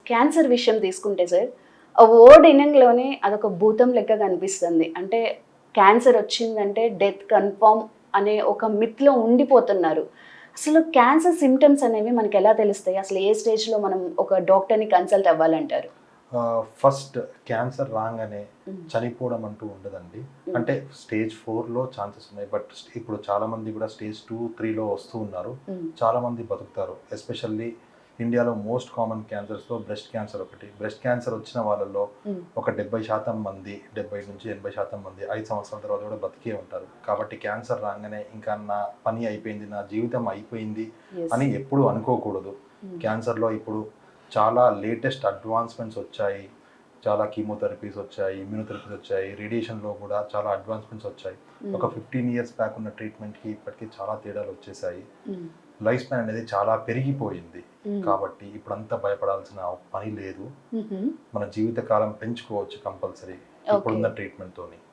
Cancer విషయం తీసుకుంటే sir, ఆ వర్డ్ ఇనంలోనే అదొక భూతం లెక్క కనిపిస్తుంది. అంటే క్యాన్సర్ వచ్చిందంటే డెత్ కన్ఫర్మ్ అనే ఒక మిత్‌లో ఉండిపోతున్నారు. అసలు క్యాన్సర్ సింప్టమ్స్ అనేవి మనకెలా తెలుస్తాయి? అసలు ఏ స్టేజ్‌లో మనం ఒక డాక్టర్‌ని కన్సల్ట్ అవ్వాలంటారు? ఫస్ట్ క్యాన్సర్ రాగానే హ్మ్. చనిపోవడం అంటూ ఉండదండి. హ్మ్. అంటే స్టేజ్ 4లో ఛాన్సెస్ ఉన్నాయి. బట్ ఇప్పుడు చాలామంది కూడా స్టేజ్ 2, 3లో వస్తూ ఉన్నారు. హ్మ్. చాలామంది బతుకుతారు. ఎస్పెషల్లీ ఇండియాలో మోస్ట్ కామన్ క్యాన్సర్స్‌లో బ్రెస్ట్ క్యాన్సర్ ఒకటి. బ్రెస్ట్ క్యాన్సర్ వచ్చిన వాళ్ళలో హ్మ్. ఒక 70% మంది, 70-80% మంది 5 సంవత్సరాల తర్వాత కూడా బతికే ఉంటారు. కాబట్టి క్యాన్సర్ రాగానే ఇంకా నా పని అయిపోయింది, నా జీవితం అయిపోయింది యెస్. అని ఎప్పుడూ అనుకోకూడదు. హ్మ్. క్యాన్సర్‌లో ఇప్పుడు చాలా లేటెస్ట్ అడ్వాన్స్‌మెంట్స్ వచ్చాయి. చాలా కీమోథెరపీస్ వచ్చాయి, ఇమ్యూనోథెరపీస్ వచ్చాయి, రేడియేషన్‌లో కూడా చాలా అడ్వాన్స్‌మెంట్స్ వచ్చాయి. ఒక హ్మ్. 15 ఇయర్స్ బ్యాక్ ఉన్న ట్రీట్మెంట్‌కి ఇప్పటికి చాలా తేడాలు వచ్చేసాయి. హ్మ్. లైఫ్ స్పాన్ అనేది చాలా పెరిగిపోయింది. హ్మ్. కాబట్టి ఇప్పుడంతా భయపడాల్సిన పని లేదు. హుహు. మన జీవితకాలం పెంచుకోవచ్చు కంపల్సరీ ఓకే. ఇప్పుడున్న ట్రీట్మెంట్‌తోని.